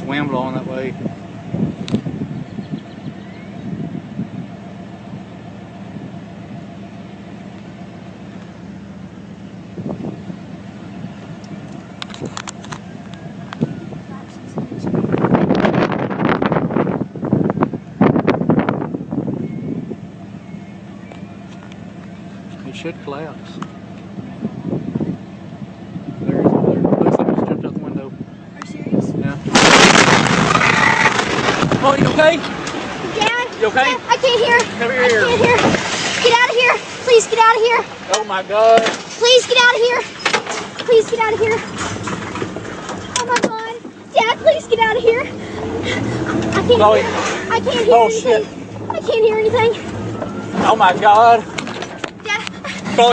the wind blowing that way. It should collapse. There, looks like it just jumped out the window. Are you serious? Yeah. Oh, you okay? Dad? You okay? Dad, I can't hear. Come here. I can't hear. Get out of here. Please get out of here. Oh my God. Please get out of here. Please get out of here. Oh my God. Dad, please get out of here. I can't hear. I can't hear anything. Shit. I can't hear anything. Oh my God.